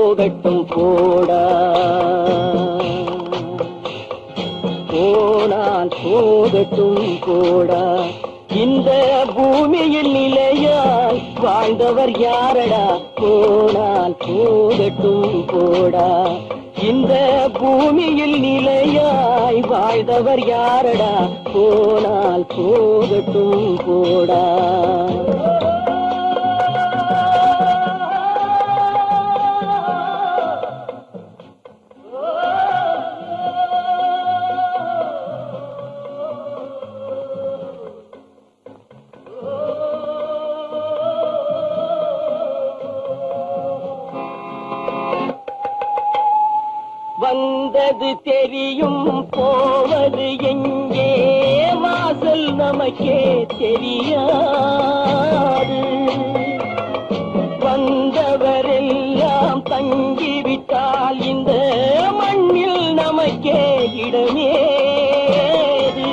போகட்டும் போடா, போனால் போகட்டும் போடா. இந்த பூமியில் நிலையாய் வாழ்ந்தவர் யாரடா, போனால் போகட்டும் போடா. இந்த பூமியில் நிலையாய் வாழ்ந்தவர் யாரடா, போனால் போகட்டும் போடா. வந்தது தெரியும் போவது எங்கே, வாசல் நமக்கே தெரியாது. வந்தவரெல்லாம் தங்கிவிட்டால் இந்த மண்ணில் நமக்கே இடமேது.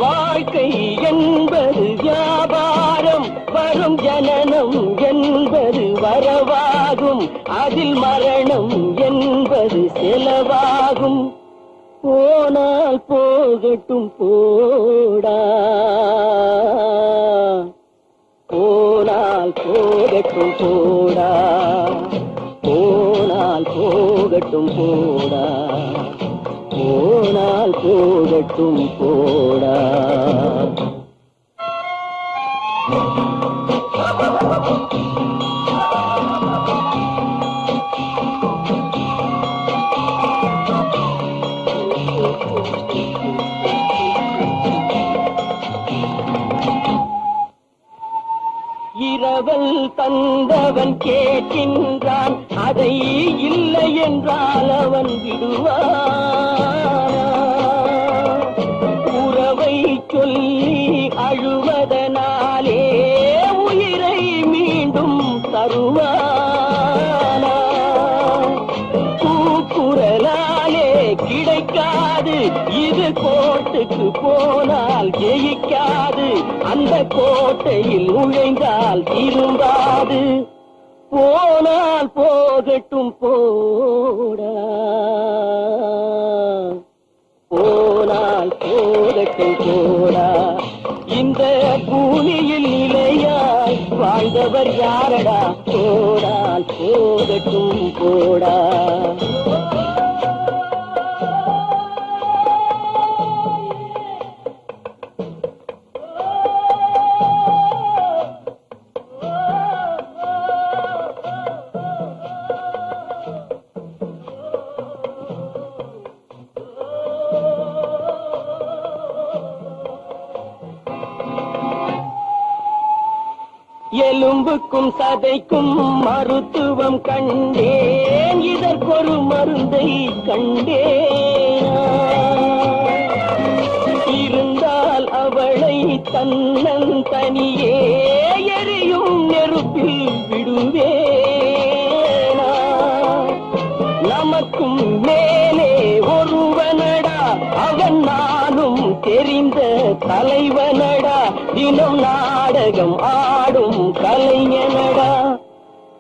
வாழ்க்கை என்பது வியாபாரம், வரும் ஜனனம் என்பது வரவாகும், அதில் மரணம் என்பது செலவாகும். போனால் போகட்டும் போடா, போனால் போகட்டும் போடா, போனால் போகட்டும் போடா, போனால் போகட்டும் போடா. இரவல் தந்தவன் கேட்கின்றான், அதை இல்லை என்றால் அவன் விடுவான். உறவை சொல்லி அழுவதனாலே உயிரை மீண்டும் தருவானா. கூக்குரலாலே கிடைக்காது, இது கோட்டுக்கு போனால் ஜெயிக்காது, அந்த கோட்டையில் நுழைந்தால் திரும்பாது. போனால் போகட்டும் போடா, போனால் போகட்டும் போடா. இந்த பூமியில் நிலையாய் வாழ்ந்தவர் யாரடா, போனால் போகட்டும் போடா. எலும்புக்கும் சதைக்கும் மருத்துவம் கண்டேன், இதற்கொரு மருந்தை கண்டேன். இருந்தால் அவளை தன்னன் தனியே எரியும் நெருப்பில் விடுவேனா. நமக்கும் மேலே ஒருவனடா, அவன் நானும் தெரிந்த தலைவனடா, தினம் நாடகம் ஆடும் கலைஞனடா.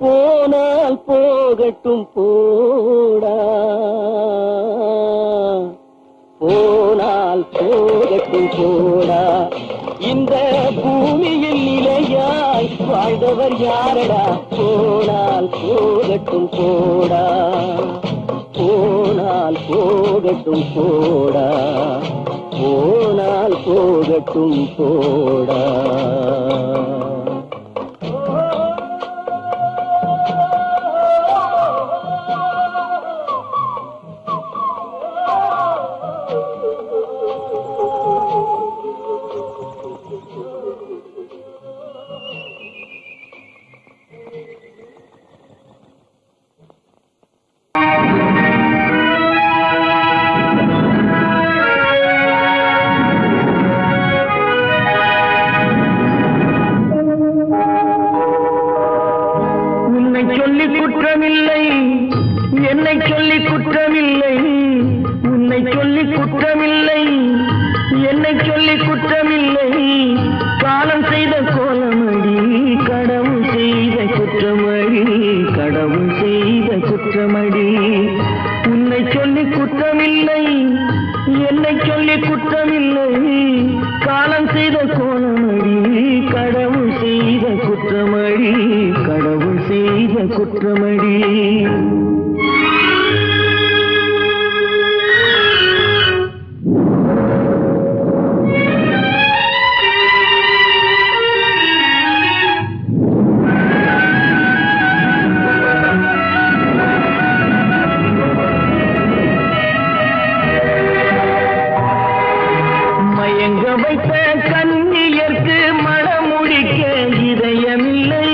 போனால் போகட்டும் போடா, போனால் போகட்டும் போடா. இந்த பூமியில் நிலையாய் வாழ்ந்தவர் யாரடா, போனால் போகட்டும் போடா, போனால் போகட்டும் போடா, போனால் போகட்டும் போடா. கடவுள் குற்றமடி. மயங்க வைத்த கன்னியர்க்கு மணமுடிக்க இதயமில்லை.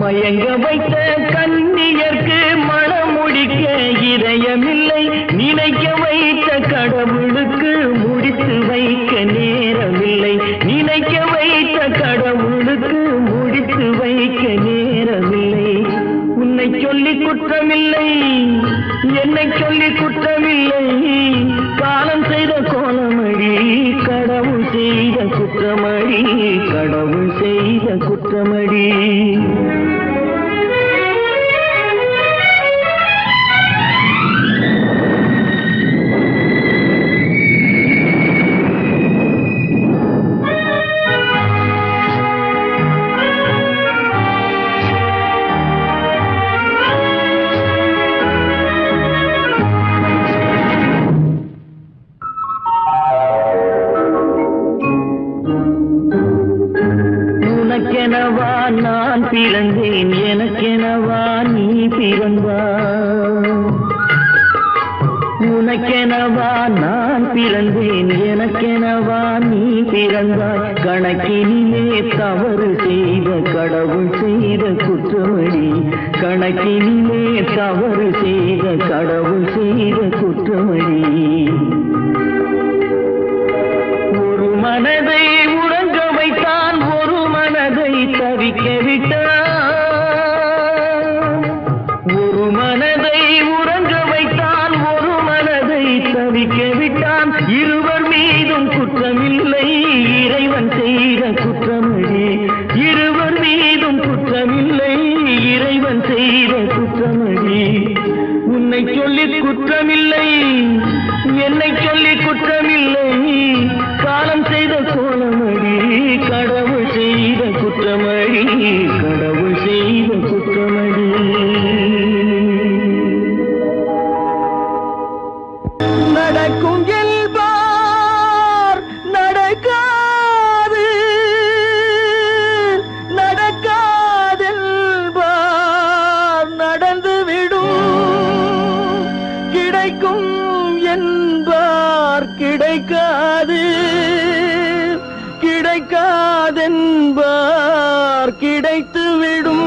மயங்க வைத்த கன்னியர்க்கு மணமுடிக்க இதயமில்லை. நினைக்க வைத்த கடவுளுக்கு முடித்து வைக்க நேரமில்லை. நினைக்க வைத்த கடவுளுக்கு முடித்து வைக்க நேரமில்லை. உன்னை சொல்லி குற்றமில்லை, என்னை சொல்லி குற்றமில்லை. காலம் செய்த கோலமடி, கடவுள் செய்த குற்றமடி, கடவுள் செய்த குற்றமடி. உனக்கெனவா நான் பிறந்தேன், எனக்கெனவா நீ பிறந்தாய். உனக்கெனவா நான் பிறந்தேன், எனக்கெனவா நீ பிறந்தாய். கணக்கினிலே தவறு செய்த கடவுள் செய்த குற்றமடி. கணக்கினிலே தவறு செய்த கடவுள் செய்த குற்றமடி. ஒரு மனதை உறங்க வைத்தான், ஒரு மனதை தவிக்க விட்டான். ஒரு மனதை உறங்க வைத்தான், ஒரு மனதை தவிக்க விட்டான். இருவர் மீதும் குற்றமில்லை, இறைவன் செய்த குற்றமடி. இருவர் மீதும் குற்றமில்லை, இறைவன் செய்த குற்றமடி. உன்னை சொல்லி குற்றமில்லை, என்னை சொல்லி குற்றமில்லை. காலம் செய்த கோலமடி, கடவுள் செய்த குற்றமடி, கடவுள் செய்த குற்றமடி. நடக்கும் என்பார் நடக்காது, நடக்காதென்பார் நடந்துவிடும். கிடைக்கும் என்பார் கிடைக்காது, கிடைக்காதென்பார் கிடைத்துவிடும்.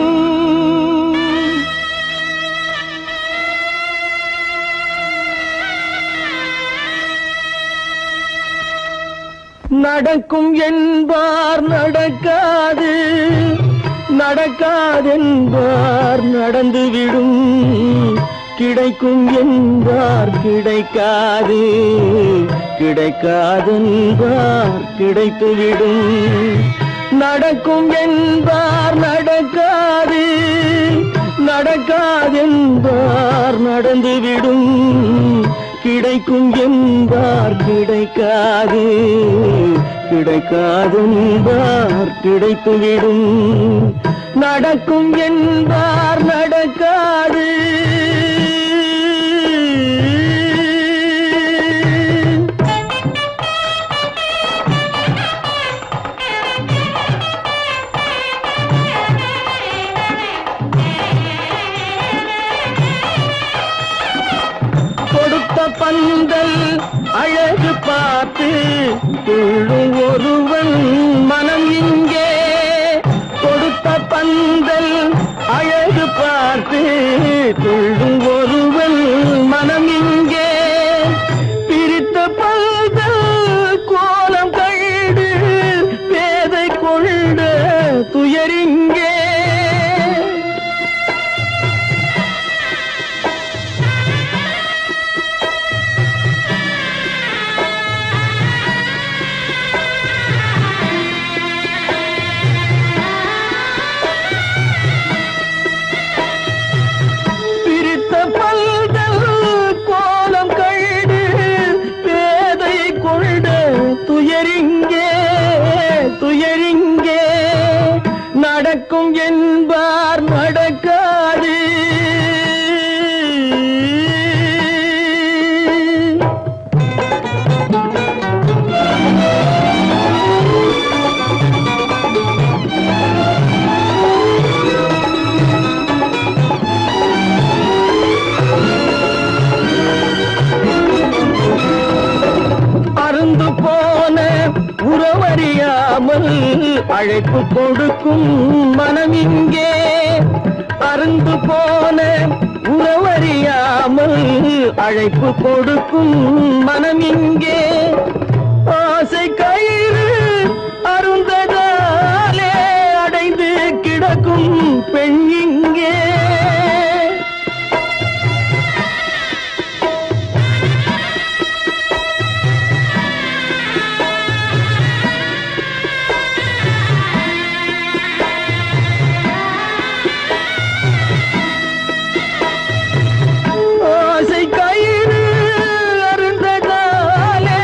நடக்கும் என்பார் நடக்காது, நடக்காதென்பார் நடந்துவிடும். கிடைக்கும் என்பார் கிடைக்காது, கிடைக்காதென்பார் கிடைத்துவிடும். நடக்கும் என்பார் நடக்காது, நடக்காதென்பார் நடந்துவிடும். கிடைக்கும் என்பார் கிடைக்காது, கிடைக்காதென்பார் கிடைத்துவிடும். நடக்கும் என்பார் நடக்காது. கொடுத்த பந்தல் அழகு பார்த்து துள்ளும் ஒருவன் மனம் இங்கே. கொடுத்த பந்தல் அழகு பார்த்து துள்ளும் ஒருவன் மனம் இங்கே. பிரித்த பந்தல் கோலம் கண்டு பேதை கொண்ட துயரிங்கே. உறவறியாமல் அழைப்பு கொடுக்கும் மனம் இங்கே அருந்து போன உறவறியாமல் அழைப்பு கொடுக்கும் மனம் இங்கே ஆசை கயிறு அருந்ததாலே அடைந்து கிடக்கும் பெண் இங்கே ஆசை கயிறு அருந்ததாலே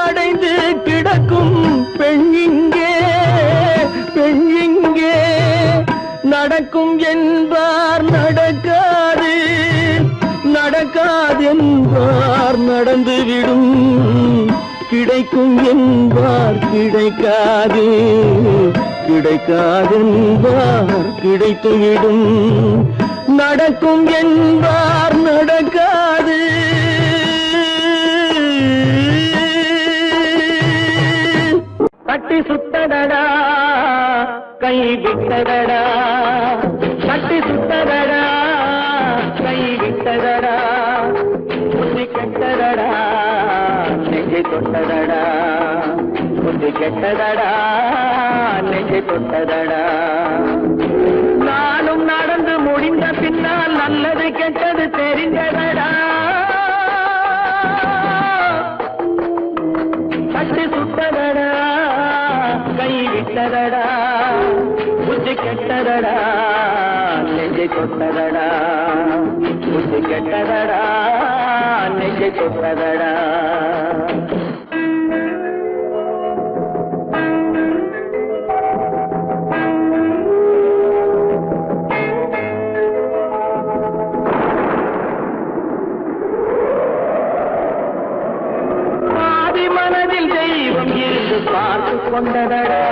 அடைந்து கிடக்கும் பெண் இங்கே நடக்கும் என்பார் நடக்காது நடக்காது என்பார் நடந்துவிடும் கிடைக்கும் என்பார் கிடைக்காது கிடைக்காது என்பார் கிடைத்துவிடும் நடக்கும் என்பார் நடக்காது கட்டி சுத்தடடா கை விட்டதடா கட்டி சுத்தடடா கை விட்டதடா புத்தி கெட்டதடா நெஞ்சை தொட்டதடா புத்தி கெட்டதடா நெஞ்சை தொட்டதடா நானும் நடந்து முடிந்த பின்னால் நல்லது கெட்டது தெரிந்ததடா கட்டி சுட்டதடா கை விட்டதடா புத்தி கெட்டதடா நெஞ்சை தொட்டதடா புத்தி கெட்டதடா நெஞ்சை தொட்டதடா பார்த்து கொண்டதடா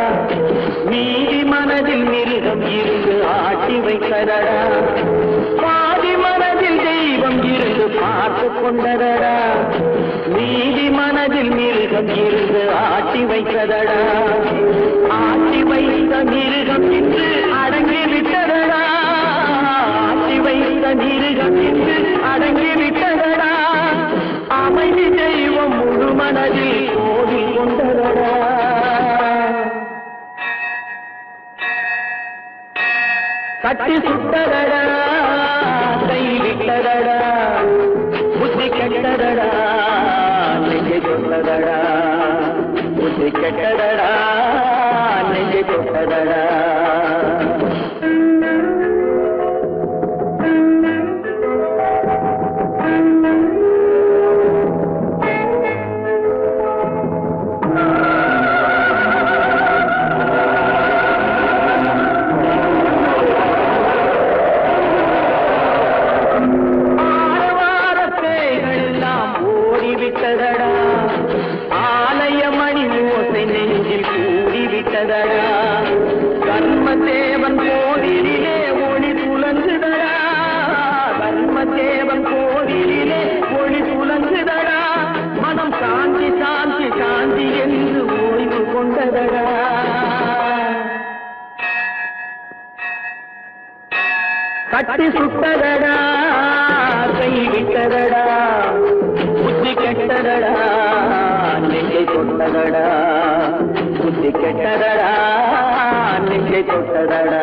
மீதி மனதில் மிருகம் இருந்து ஆட்டி வைத்ததடா பாதி மனதில் தெய்வம் இருந்து பார்த்து கொண்டதடா மீதி மனதில் மிருகம் இருந்து ஆட்டி வைத்ததடா ஆட்டி வைத்த மிருகம் இன்று அடங்கி விட்டதடா ஆட்டி வைத்த மிருகம் இன்று அடங்கி விட்டதடா அமைதி தெய்வம் முழு மனதில் கோவில் கொண்டதடா கட்டி சுட்டதடா கை விட்டதடா புத்தி கெட்டதடா நெஞ்சை தொட்டதடா புத்தி கெட்டதடா நெஞ்சை தொட்டதடா ஆலயமணி ஓசை நெஞ்சில் கூடிவிட்டதடா கர்மதேவன் கோவிலிலே ஒளி துலங்குதடா கர்மதேவன் கோவிலிலே ஒளி துலங்குதடா மனம் சாந்தி சாந்தி சாந்தி என்று ஓய்வு கொண்டதடா கட்டி சுட்டதடா கை விட்டதடா புத்தி கெட்டதடா நெஞ்சை தொட்டதடா புத்தி கெட்டதடா நெஞ்சை தொட்டதடா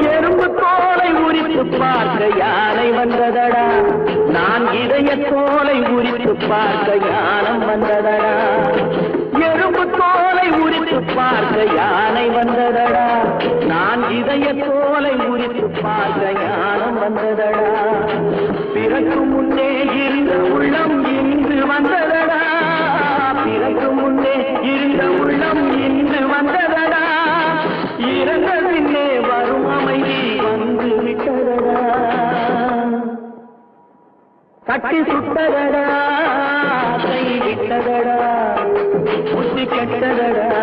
எறும்பு தோலை உரித்து பார்க்க யானை வந்ததடா நான் இதய தோலை உரித்து பார்க்க யானம் வந்ததடா எறும்பு தோலை உரித்து பார்க்க யானை வந்ததடா நான் இதய தோலை உரித்து பார்க்க யானம் வந்ததடா பிறகு முன்னே இருந்த உள்ளம் இன்று வந்ததடா பிறகு முன்னே இருந்த உள்ளம் இன்று வந்ததடா இறந்த பின்னே வரும் அமைதி வந்து விட்டதடா கட்டி சுட்டதடா கை விட்டதடா புத்தி கெட்டதடா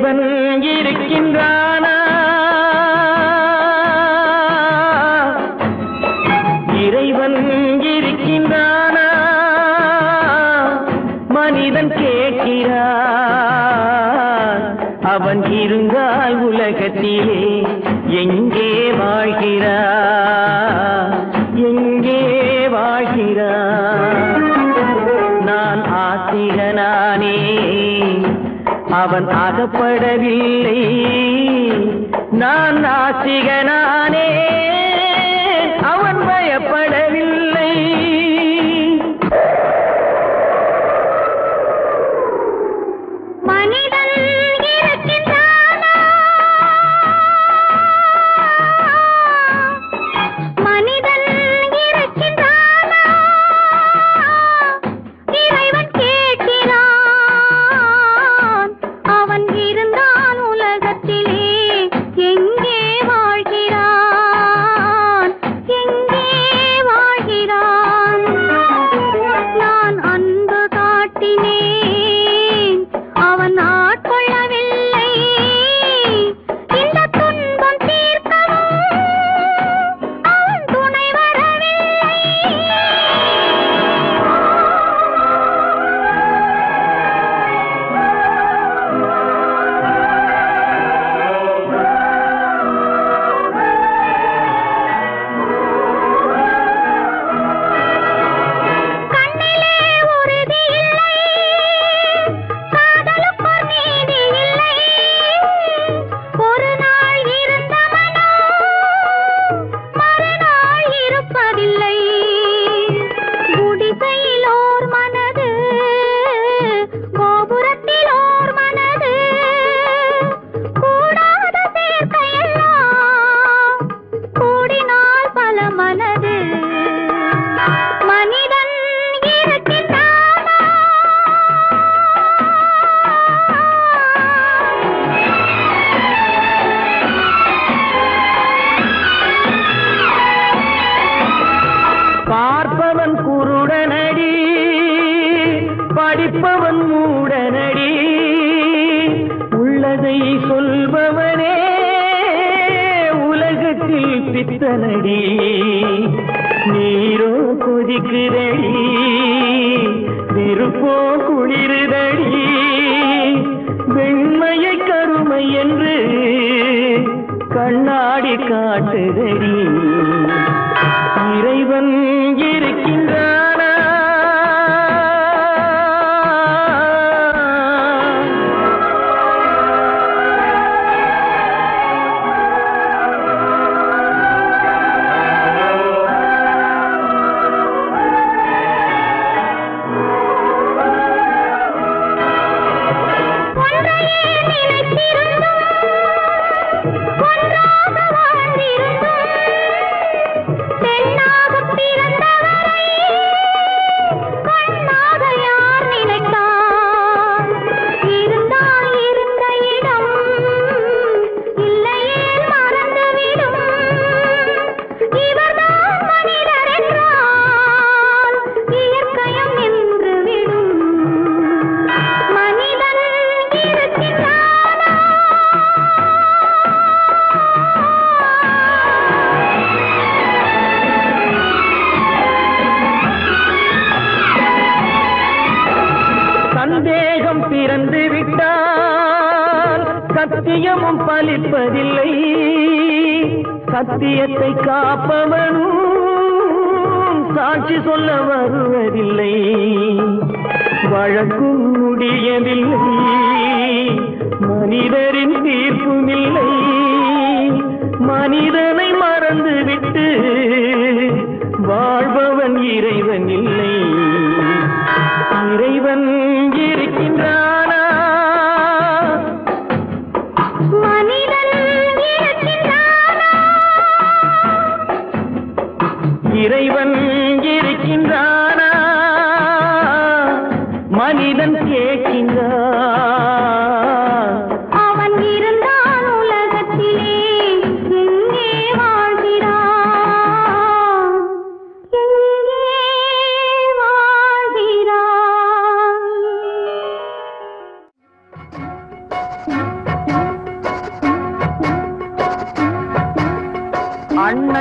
இறைவன் இருக்கின்றானா? இறைவன் இருக்கின்றானா? மனிதன் கேட்கிறான். அவன் இருந்தால் உலகத்திலே எங்கே வாழ்கிறான்? எங்கே வாழ்கிறான்? நான் ஆத்திகனானே, அவன் அகப்படவில்லை. நான் நாத்திகனானே, அவன் பயப்படவில்லை. மனிதன் இருக்கின்றானா? மனிதன் இருக்கின்றானா? இறைவன் கேட்கிறான். அவன் இருந்தான் உலகத்திலே எங்கே வாழ்கிறான்? எங்கே வாழ்கிறான்? நான் அன்பு காட்டினேன், அவன் ஆட்கொள்ளவில்லை. இந்த துன்பம் தீர்க்கவும் அவன் துணை வரவில்லை. கண்ணிலே உறுதி இல்லை, காதலுக்கோர் நீதி இல்லை. ஒரு நாள் இருந்த மனம் மறுநாள் இருப்பதில்லை. குடிசையில் ஓர் மனது, கோபுரத்தில் ஓர் மனது. கூடாத சேர்க்கையெல்லாம் கூடினால் பல மனது. மனிதன் இருக்கின்றானா? பார்ப்பவன் குருடனடி, படிப்பவன் மூடனடி. உள்ளதை சொல்பவனே உலகத்தில் பித்தனடி. நீரோ கொதிக்குதடி, நெருப்போ குளிருதடி. வெண்மையை கருமை என்று கண்ணாடி காட்டுதடி. இறைவன் இருக்கின்றானா? ஒன்றையே நினைத்திருந்தும் ஒன்றாக வாழ்ந்திருந்தும் பெண்ணாகப் பிறந்தவரை கண்ணாக யார் நினைத்தார்? இருந்தால் இருந்த இடம் இல்லையே மறந்துவிடும். இவர்தான் மனிதர் என்றால் இயற்கையும் நின்றுவிடும். மனிதன் இருக்கின்றானா? சந்தேகம் பிறந்து விட்டால் சத்தியமும் பலிப்பதில்லை. சத்தியத்தை காப்பவனும் சாட்சி சொல்ல வருவதில்லை. வழக்கும் முடியவில்லை, மனிதரின் தீர்ப்பும் இல்லை. மனிதனை மறந்துவிட்டு வாழ்பவன் இறைவன் இல்லை. இறைவன் இருக்கின்றானா? மனிதன் இருக்கின்றானா? இறைவன் இருக்கின்றானா? மனிதன் கேட்கின்றான். அவன் இருந்தான் உலகத்திலே எங்கே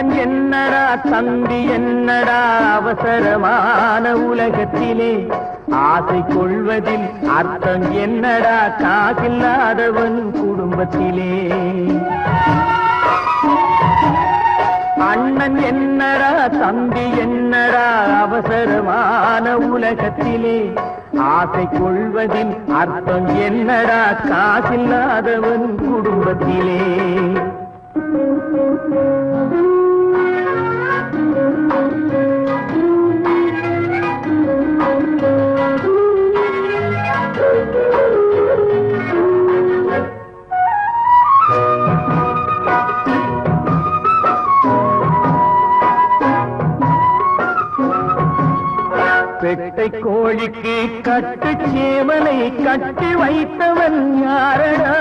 அண்ணன் என்னடா தம்பி என்னடா அவசரமான உலகத்திலே ஆசை கொள்வதில் அர்த்தம் என்னடா காசில்லாதவன் குடும்பத்திலே அண்ணன் என்னடா தம்பி என்னடா அவசரமான உலகத்திலே ஆசை கொள்வதில் அர்த்தம் என்னடா காசில்லாதவன் குடும்பத்திலே பெட்டை கோழிக்கு கட்டு சேவலை கட்டி வைத்தவன் யாரடா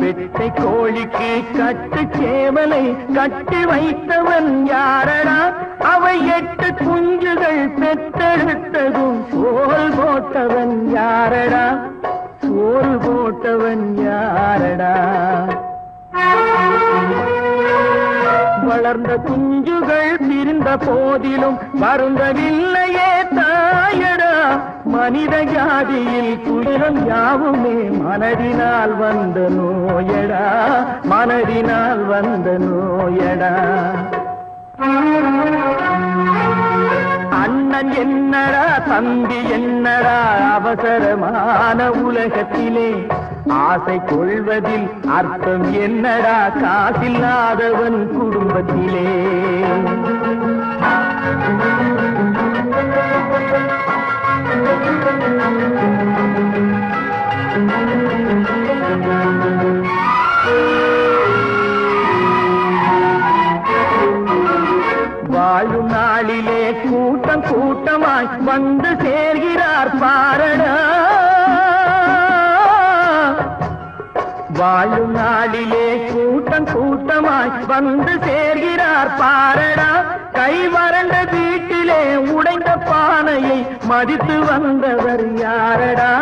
பெட்டை கோழிக்கு கட்டு சேவலை கட்டி வைத்தவன் யாரடா அவை 8 குஞ்சுகள் பெற்றெடுத்ததும் சோல் போட்டவன் யாரடா சோல் போட்டவன் யாரடா வளர்ந்த குஞ்சுகள் பிரிந்த போதிலும் வருந்தவில்லையே தாயடா மனித ஜாதியில் துயரம் யாவுமே மனதினால் வந்த நோயடா மனதினால் வந்த நோயடா அண்ணன் என்னடா தம்பி என்னடா அவசரமான உலகத்திலே ஆசை கொள்வதில் அர்த்தம் என்னடா காசில்லாதவன் குடும்பத்திலே வாழும் நாளிலே கூட்டம் கூட்டமாய் வந்து சேர்கிறார் பாரடா வாழும் நாளிலே கூட்டம் கூட்டமாய் வந்து சேர்கிறார் பாரடா கை வறண்ட வீட்டிலே உடைந்த பானையை மதித்து வந்தவர் யாரடா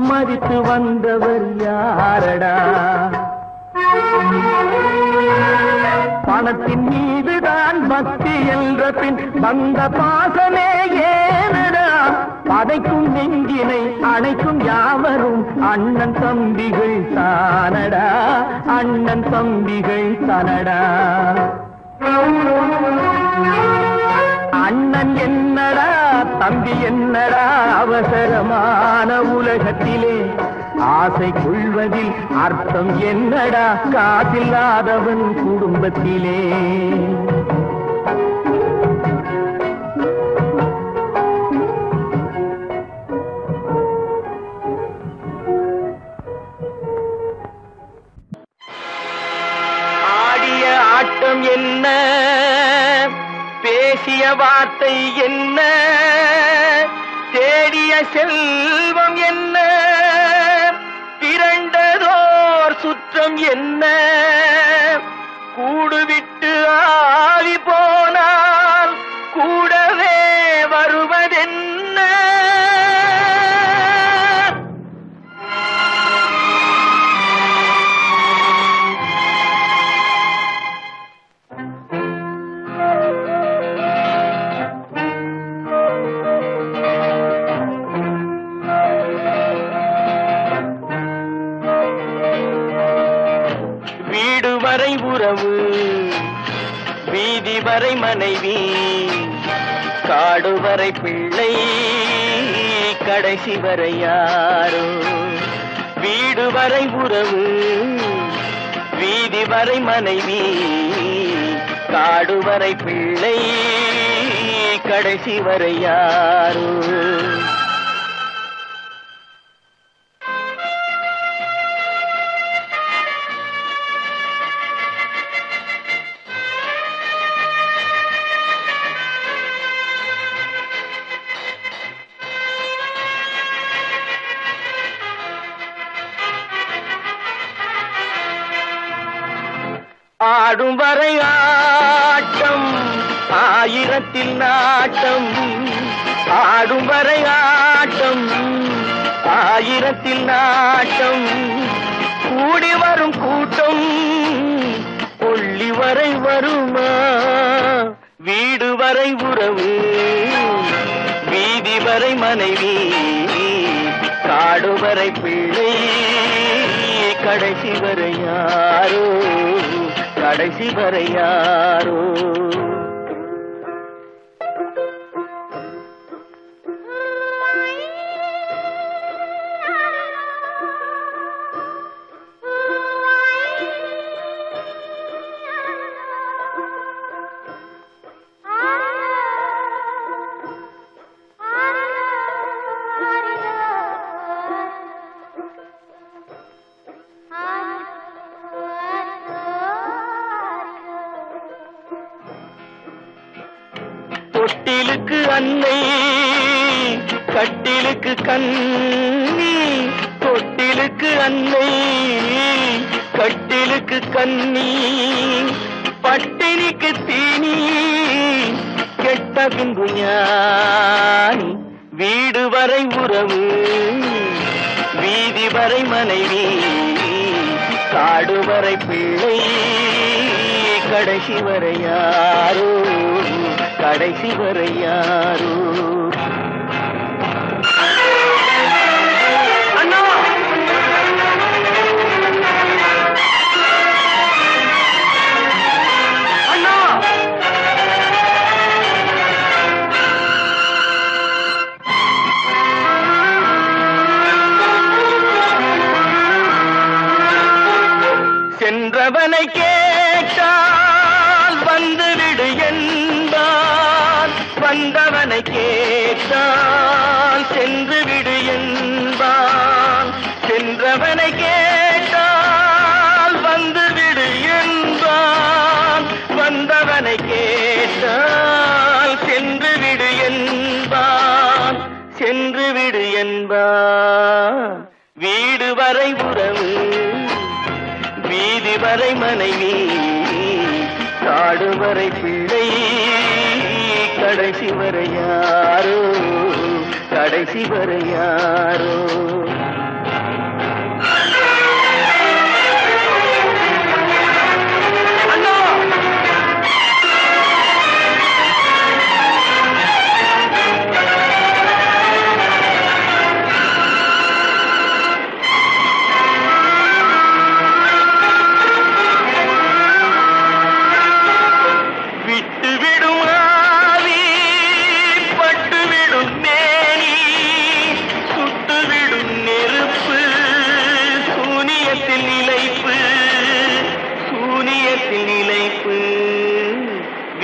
மதித்து வந்தவர் யாரடா பணத்தின் மீதுதான் பக்தி என்ற பின் வந்த பாசமே ஏனடா பதைக்கும் நெஞ்சினை அணைக்கும் யாவரும் அண்ணன் தம்பிகள் தானடா அண்ணன் தம்பிகள் தானடா அண்ணன் என்னடா தம்பி என்னடா அவசரமான உலகத்திலே ஆசை கொள்வதில் அர்த்தம் என்னடா காசில்லாதவன் குடும்பத்திலே ஆடிய ஆட்டம் என்ன பேசிய வார்த்தை என்ன தேடிய செல்வம் என்ன திரண்டதோர் சுற்றம் என்ன கூடுவிட்டு ஆவி போனால் கூடவே வருவதென்ன வரை உறவு வீதி வரை மனைவி காடு வரை பிள்ளை கடைசி வரை யாரோ வீடு வரை உறவு வீதி வரை மனைவி காடு வரை பிள்ளை கடைசி வரை யாரோ ஆடும் வரை ஆட்டம் ஆயிரத்தில் நாட்டம் ஆடும் வரை ஆட்டம் ஆயிரத்தில் நாட்டம் கூடி வரும் கூட்டம் கொள்ளி வரை வருமா வீடு வரை உறவு வீதி வரை மனைவி காடு வரை பிள்ளை கடைசி வரை யாரோ கடைசி வரை யாரோ தொட்டிலுக்கு அன்னை கட்டிலுக்கு கண்ணி தொட்டிலுக்கு அன்னை கட்டிலுக்கு கண்ணி பட்டினிக்கு தீனி கெட்ட பின்பு ஞானி வீடு வரை உறவு வீதி வரை மனைவி காடு வரை பிள்ளை கடைசி வரை யாரோ கடைசி வரை யாரோ அண்ணா அண்ணா சென்றவனை கேட்டால் வந்துவிடு என்பான் வந்தவனை கேட்டால் சென்று விடு என்பான் சென்றவனை கேட்டால் வந்துவிடு என்பான் வந்தவனை கேட்டால் சென்று விடு என்பான் சென்று விடு என்பான் வீடு வரை உறவு வீதி வரை மனைவி காடு வரை பிள்ளை கடைசி வரை யாரோ கடைசி வரை யாரோ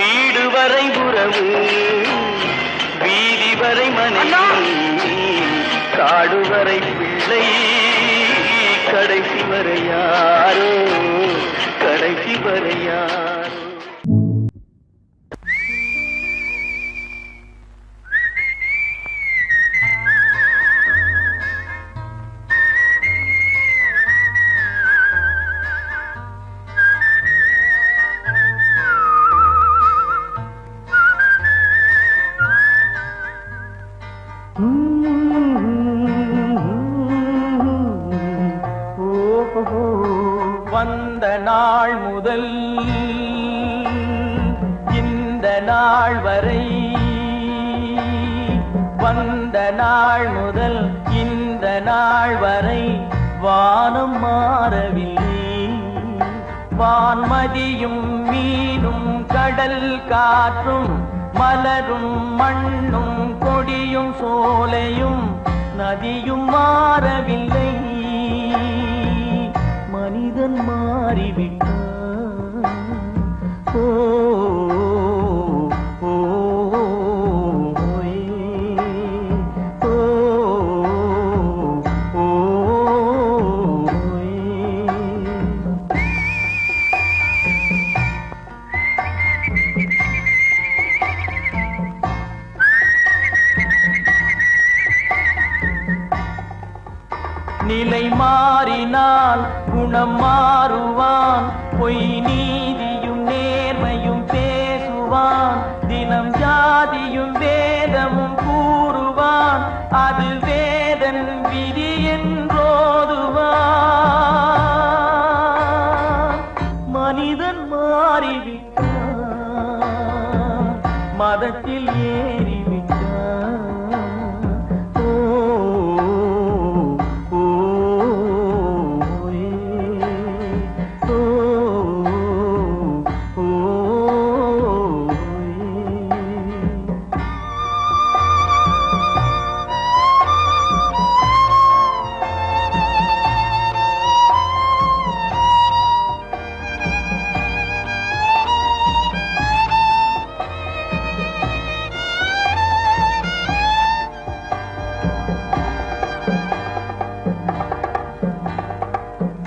வீடு வரை உறவு வீதி வரை மனைவி காடு வரை பிள்ளை கடைசி வரை யாரோ கடைசி வரை யாரோ வந்த நாள் முதல் இந்த நாள் வரை வந்த நாள் முதல் இந்த நாள் வரை வானம் மாறவில்லை வான்மதியும் மீனும் கடல் காற்றும் மலரும் மண்ணும் கொடியும் சோலையும் நதியும் மாறவில்லை மனிதன் மாறிவிட்டான் ஓ ஓ ஓ ஓ நிலை மாறினால் குணம் மாறுவான் பொய் நீதியும் நேர்மையும் பேசுவான் தினம் ஜாதியும் வேதமும் கூறுவான் அது வேதன் விதி என்றோதுவான் மனிதன்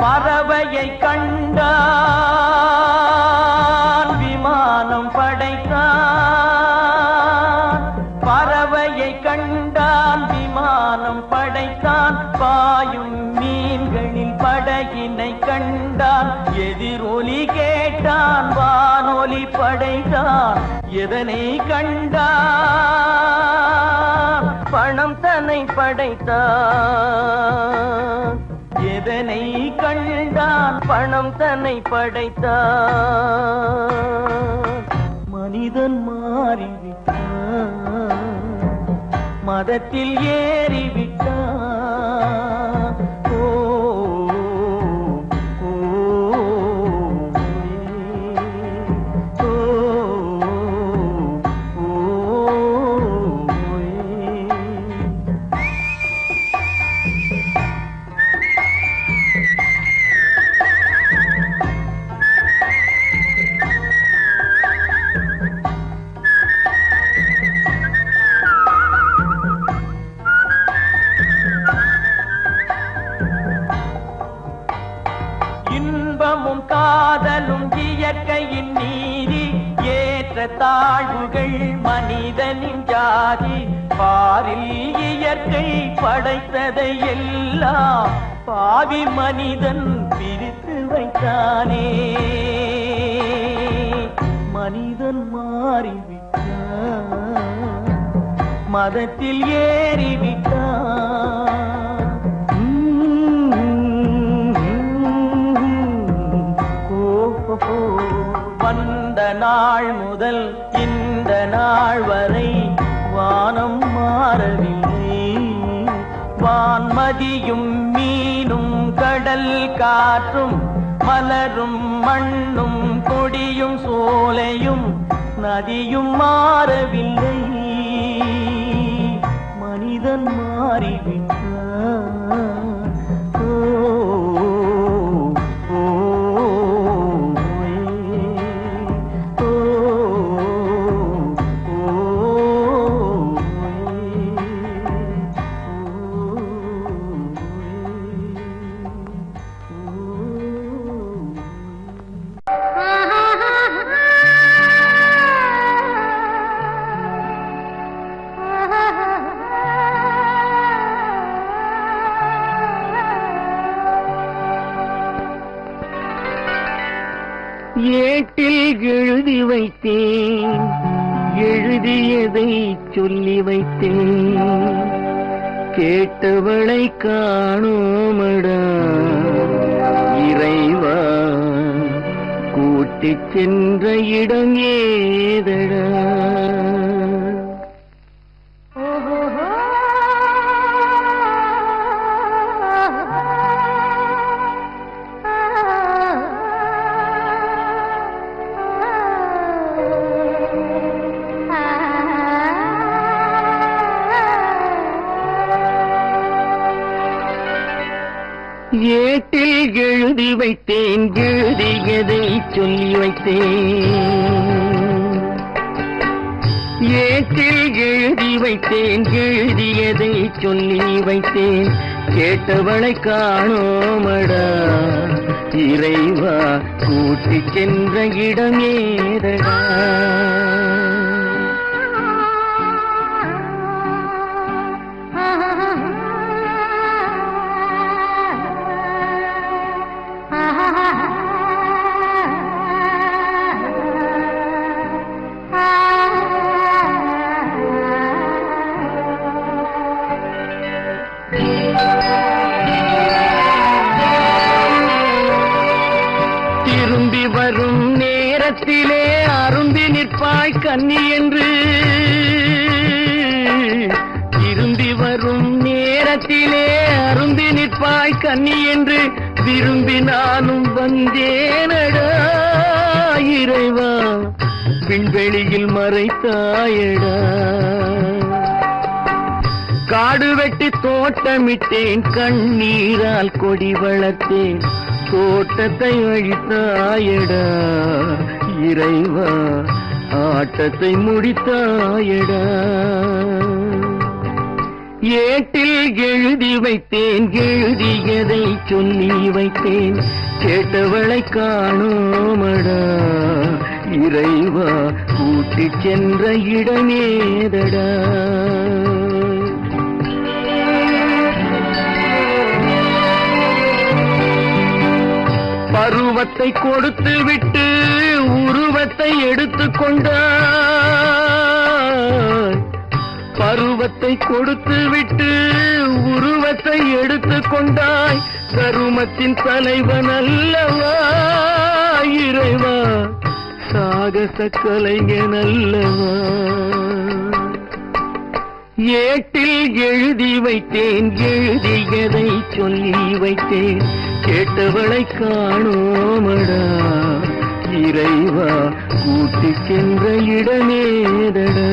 பறவையை கண்டான் விமானம் படைத்தான். பறவையை கண்டான் விமானம் படைத்தான். பாயும் மீன்களில் படகினை கண்டான். எதிரொலி கேட்டான் வானொலி படைத்தான். எதனை கண்டான்? பணம் தன்னை படைத்தான். எதனை கண்டான்? பணம் தன்னை படைத்தான். மனிதன் மாறிவிட்டான், மதத்தில் ஏறிவிட்டான். ஓ ஓ, ஓ, ஓ, இன்பமும் காதலும் இயற்கையின் நீதி. ஏற்ற தாழ்வுகள் மனிதனின் ஜாதி. பாரில் இயற்கை படைத்ததை எல்லாம் பாவி மனிதன் பிரித்து வைத்தானே. மனிதன் மாறிவிட்டான், மதத்தில் ஏறிவிட்டான். வந்த நாள் முதல் இந்த நாள் வரை வானம் மாறவில்லை. வான்மதியும் மீனும் கடல் காற்றும் மலரும் மண்ணும் கொடியும் சோலையும் நதியும் மாறவில்லை. மனிதன் மாறிவிட்டான். ஏட்டில் எழுதி வைத்தேன், எழுதியதை சொல்லி வைத்தேன். கேட்டவளை காணோமடா இறைவா, கூட்டிச் சென்ற இடம் ஏதடா? ஏட்டில் எழுதி வைத்தேன், எழுதியதை சொல்லி வைத்தேன். ஏட்டில் எழுதி வைத்தேன், எழுதியதை சொல்லி வைத்தேன். கேட்டவளை காணோமடா இறைவா, கூட்டிச் சென்ற இடம் ஏதடா? திரும்பி வரும் நேரத்திலே அரும்பி நிற்பாய் கன்னி என்று. திரும்பி வரும் நேரத்திலே அரும்பி நிற்பாய் கன்னி என்று விரும்பி நானும் வந்தேனடா இறைவா, விண்வெளியில் மறைத்தாயடா. காடு வெட்டி தோட்டமிட்டேன், கண்ணீரால் கொடி வளர்த்தேன். தோட்டத்தை அழித்தாயடா இறைவா, ஆட்டத்தை முடித்தாயடா. ஏட்டில் எழுதி வைத்தேன் எழுதியதை சொல்லி வைத்தேன் கேட்டவளை காணோமடா இறைவா கூட்டிச் சென்ற இடமேதடா பருவத்தை கொடுத்து விட்டு உருவத்தை எடுத்துக் கொண்டாய் பருவத்தை கொடுத்து விட்டு உருவத்தை எடுத்துக் கொண்டாய் கருமத்தின் தலைவன் அல்லவா இறைவா சாகச கலைஞன் அல்லவா ஏட்டில் எழுதி வைத்தேன் எழுதியதை சொல்லி வைத்தேன் கேட்டவளை காணோமடா இறைவா கூட்டிச் சென்ற இடமேதடா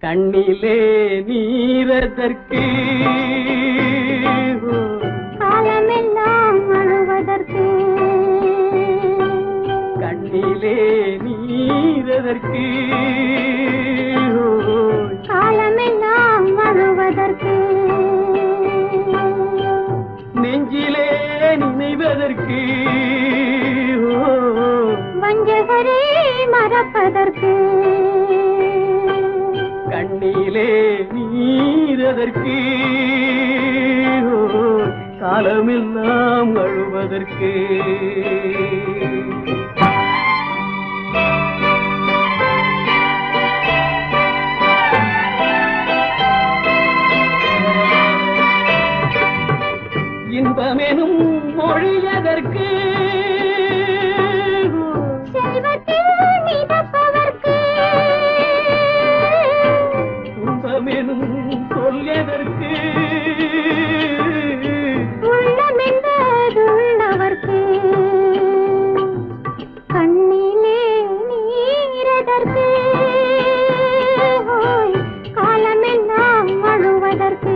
கண்ணிலே நீரதற்கு காலமெல்லாம் அழுவதற்கு கண்ணிலே நீரதற்கு காலமெல்லாம் அழுவதற்கு நெஞ்சிலே நினைவதற்கு வஞ்சகரே மறப்பதற்கு கண்ணிலே நீரதற்கு காலமெல்லாம் அழுவதற்கு இன்பமெனும் மொழியதற்கு செல்வத்தில் மிதப்பதற்கு துன்பமெனும் சொல்லியதற்கு உள்ளமென்பதுள்ளவர்க்கு கண்ணிலே நீரதற்கு காலமெல்லாம் அழுவதற்கு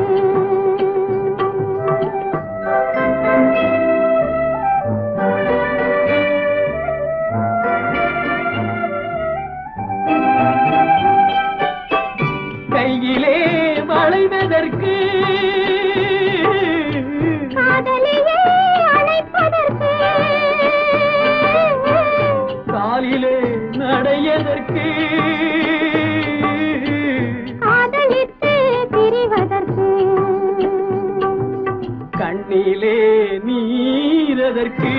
கையிலே வளைவதற்கு காதலியே அழைப்பதற்கு காலிலே நடையதற்கு காதலித்து திரிவதற்கு கண்ணிலே நீரதற்கு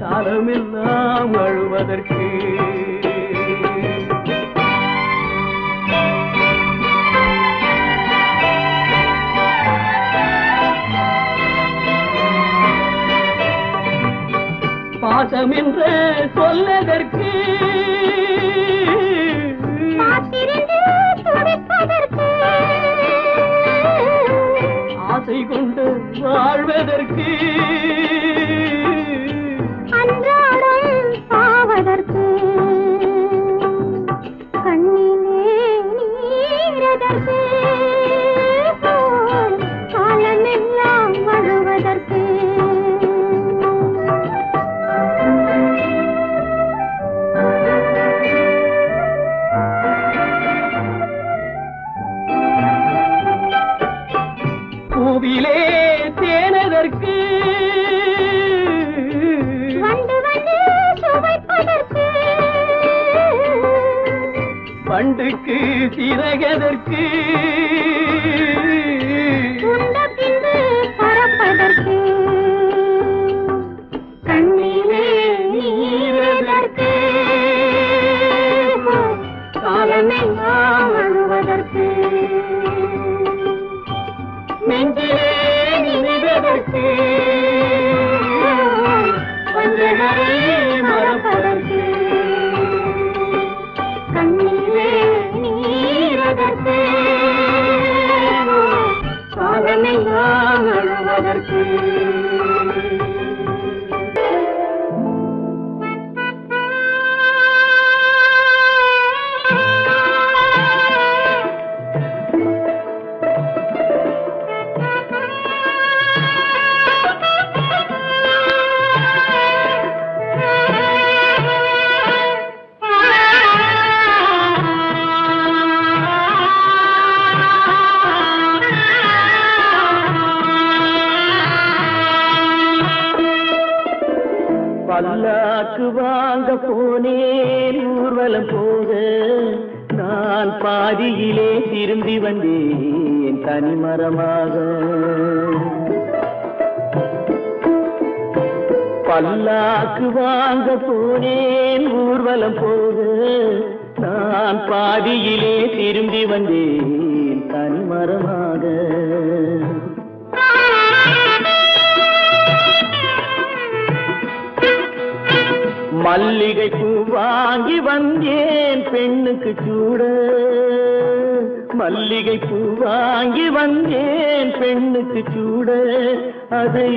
காலமெல்லாம் அழுவதற்கு பாசம் என்ற சொல்லதற்கு காத்திருந்து துடிப்பதற்கு ஆசை கொண்டு வாழ்வதற்கு அன்றாடம் சாவதற்கு கண்ணிலே நீரதற்கு காலமெல்லாம் அழுவதற்கு பூவிலே தேனதற்கு வந்து வந்து சுவைப்பதற்கு பண்டுக்கு சிறகதற்கு உண்ட பின்பு பறப்பதற்கு கண்ணிலே நீரதற்கு காலமெல்லாம் அழுவதற்கு நெஞ்சிலே நினைவதற்கு வஞ்சகரை மறப்பதற்கு கண்ணிலே நீரதற்கு காலமெல்லாம் அழுவதற்கு பல்லாக்கு வாங்க போனேன் ஊர்வலம் போக, நான் பாதியிலே திரும்பி வந்தேன் தனிமரமாக. பல்லாக்கு வாங்க போனேன் ஊர்வலம் போக, நான் பாதியிலே திரும்பி வந்தேன் தனிமரமாக. மல்லிகை பூ வாங்கி வந்தேன் பெண்ணுக்கு சூட, மல்லிகை பூ வாங்கி வந்தேன் பெண்ணுக்கு சூட, அதை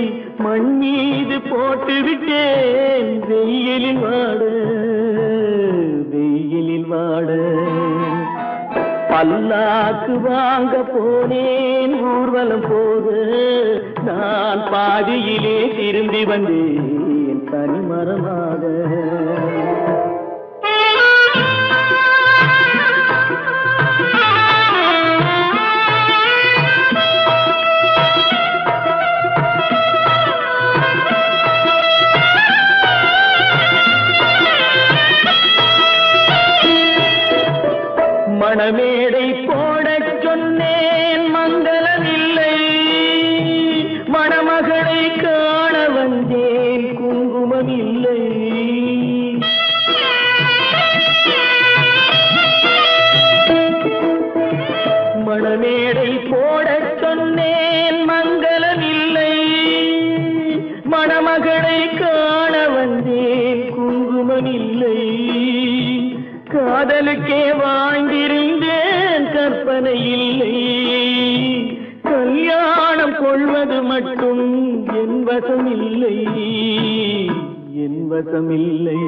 மண் மீது போட்டு விட்டேன் வெயிலில் வாட, வெயிலில் வாட. பல்லாக்கு வாங்க போனேன் ஊர்வலம் போக, நான் பாதியிலே திரும்பி வந்தேன் தனிமரமாக. மணமேடை போடச் சொன்னேன் மங்களமில்லை, மணமகளை காண வந்தேன் குங்குமமில்லை. மணமேடை போடச் சொன்னேன் மங்களமில்லை, மணமகளை காண வந்தேன் குங்குமமில்லை. காதலுக்கே வாழ்ந்திருந்தேன் கற்பனை இல்லை, கல்யாணம் கொள்வது மட்டும் என் வசமில்லை, என் வசமில்லை.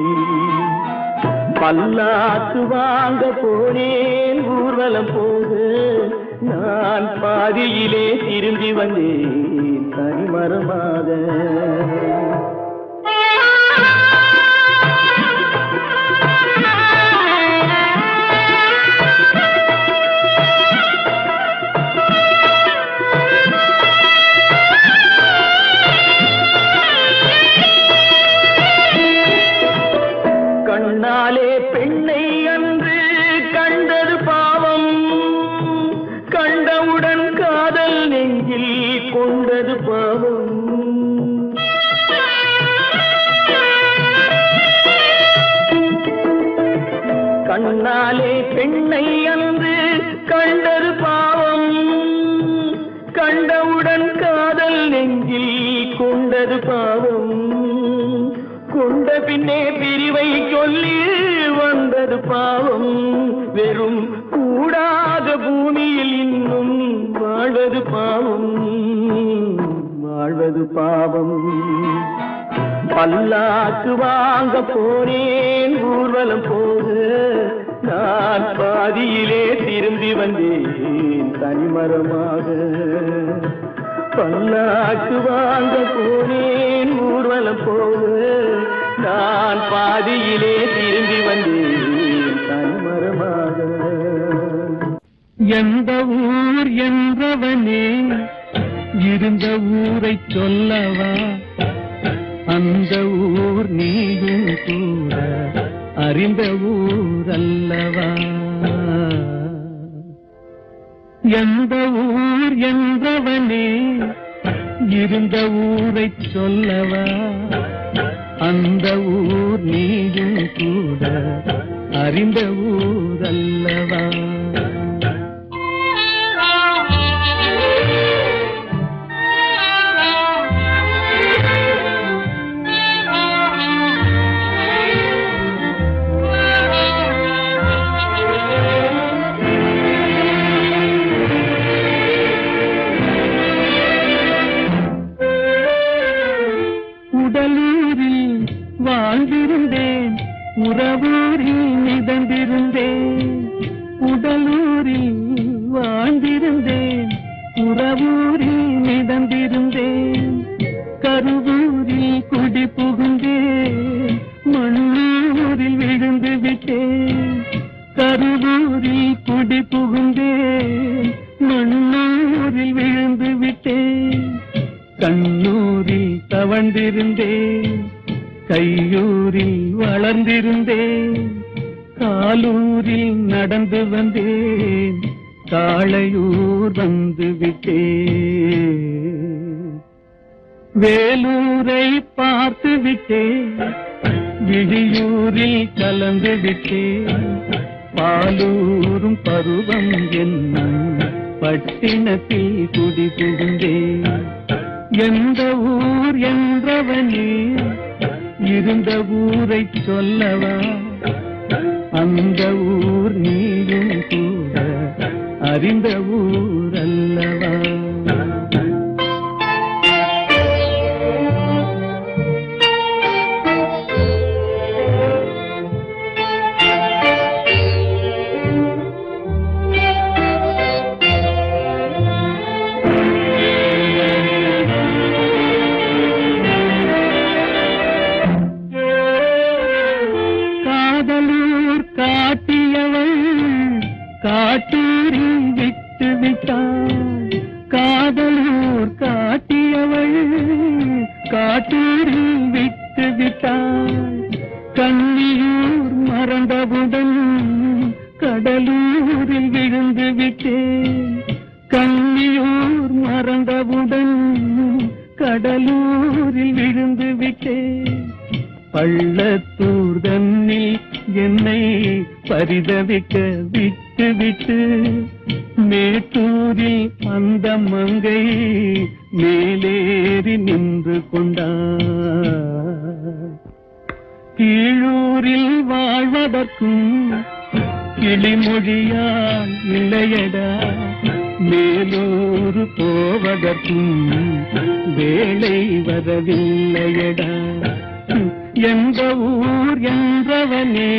பல்லாக்கு வாங்க போனேன் ஊர்வலம் போக, நான் பாதியிலே திரும்பி வந்தேன் தனிமரமாக. கண்ணாலே பெண்ணை அன்று கண்டது பாவம், கண்டவுடன் காதல் நெஞ்சில் கொண்டது பாவம். கண்ணாலே பெண்ணை அன்று கண்டது பாவம், கண்டவுடன் காதல் நெஞ்சில் கொண்டது பாவம். கொண்ட பின்னே பிரிவை சொல்லி வந்தது பாவம், வெறும் கூடாத பூமியில் இன்னும் வாழ்வது பாவம், வாழ்வது பாவம். பல்லாக்கு வாங்க போனேன் ஊர்வலம் போக, நான் பாதியிலே திரும்பி வந்தேன் தனிமரமாக. பல்லாக்கு வாங்க போனேன் ஊர்வலம் போக, நான் பாதியிலே திரும்பி வந்தேன் தனிமரமாக. எந்த ஊர் என்றவனே இருந்த ஊரை சொல்லவா, அந்த ஊர் நீயும் கூட அறிந்த ஊர் அல்லவா. எந்த ஊர் என்றவனே இருந்த ஊரை சொல்லவா, அந்த ஊர் நீயும் கூட அறிந்த ஊர் அல்லவா. உடலூரில் வாழ்ந்திருந்தேன், உறவூரில் மிதந்திருந்தேன், உடலூர் ஊரில் நடந்து வந்தேன், காளையூர் வந்து விட்டேன். வேலூரை பார்த்து விட்டேன், விழியூரில் கலந்து விட்டேன். பாலூரும் பருவம் என்னும் பட்டினத்தில் குடி புகுந்தேன். எந்த ஊர் என்றவனே இருந்த ஊரை சொல்லவா, அந்த ஊர் நீயும் கூட அறிந்த ஊர் அல்லவா. காட்டூரில் விட்டு விட்டாள், காதலூர் காட்டியவள் காட்டூரில் விட்டு விட்டாள். கண்ணியூர் மறந்தவுடன் கடலூரில் விழுந்து விட்டேன். கண்ணியூர் மறந்தவுடன் கடலூரில் விழுந்து விட்டேன். பள்ளத்தூர் தன்னில் என்னை பரிதவிக்க விட்டு விட்டு மேட்டூரில் அந்த மங்கை மேலேறி நின்று கொண்டார். கீழூரில் வாழ்வதற்கும் கிளிமொழியால் இல்லையடா, மேலூர் போவதற்கும் வேலை வரவில்லையடா. எந்த ஊர் என்றவனே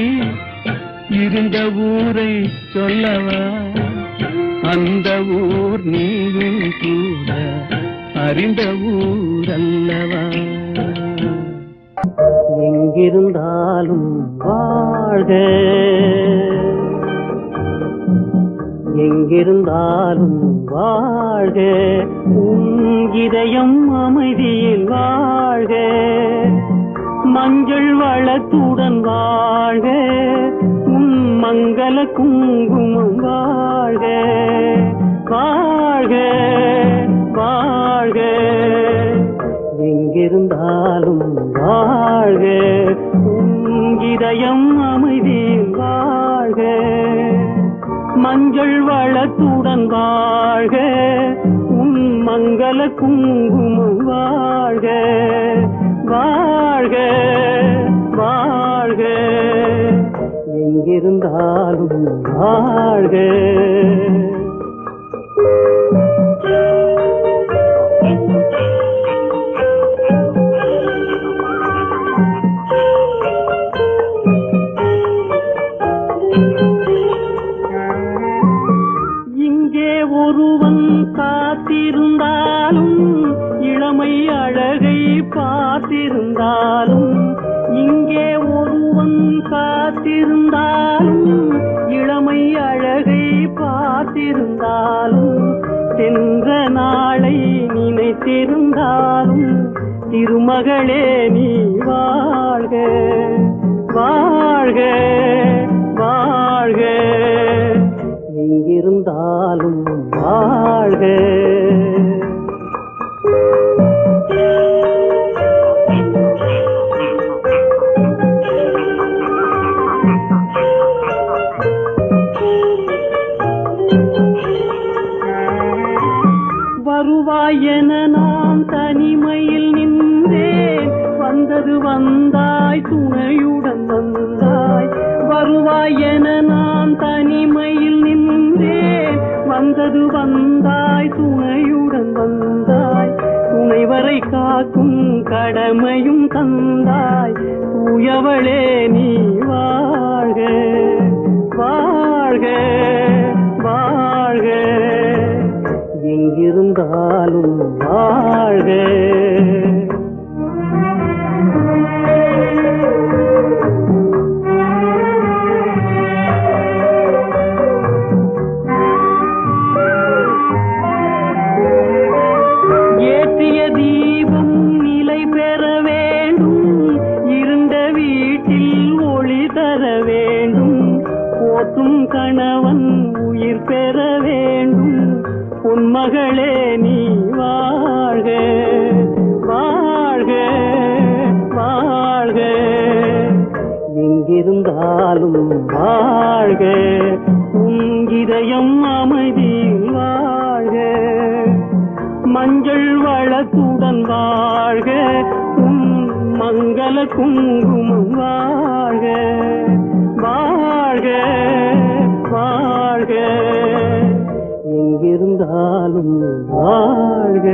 இருந்த ஊரை சொல்லவா, அந்த ஊர் நீயும் கூட அறிந்த ஊர் அல்லவா. எங்கிருந்தாலும் வாழ்க, எங்கிருந்தாலும் வாழ்க, உன் இதயம் அமைதியில் வாழ்க. மஞ்சள் வளத்துடன் வாழ்க, உன் மங்கள குங்குமம் வாழ்க. வாழ்க வாழ்க, எங்கிருந்தாலும் வாழ்க, உன் இதயம் அமைதியில் வாழ்க. மஞ்சள் வளத்துடன் வாழ்க, உன் மங்கள குங்குமம் வாழ்க. வாழ்க வாழ்க, எங்கிருந்தாலும் வாழ்க. இங்கே ஒருவன் காத்திருந்தாலும், இளமை அழகை பார்த்திருந்தாலும், இங்கே ஒருவன் காத்திருந்தாலும், இளமை அழகை பார்த்திருந்தாலும், சென்ற நாளை நினைத்திருந்தாலும், திருமகளே நீ வாழ்க. வாழ்க வாழ்க, எங்கிருந்தாலும் வாழ்க. வருவாய் என நான் தனிமையில் நின்றேன், வந்தது வந்தாய் துணையுடன் வந்தாய். வருவாய் என நான் தனிமையில் நின்றேன், வந்தது வந்தாய் துணையுடன் வந்தாய். துணைவரை காக்கும் கடமையும் தந்தாய், தூயவளே நீ வாழ்க. வாழ்க வாழ்க, எங்கிருந்தாலும் வாழ்க. ஏற்றிய தீபம் நிலை பெற வேண்டும், இருண்ட வீட்டில் உன் கணவன் உயிர் பெற வேண்டும் உன் மகளே நீ வாழ்க வாழ்க வாழ்க எங்கிருந்தாலும் வாழ்க உன் இதயம் அமைதியில் வாழ்க மஞ்சள் வளத்துடன் வாழ்க உன் மங்கள குங்குமம் வாழ்க வாழ்க வாழ்க எங்கிருந்தாலும் வாழ்க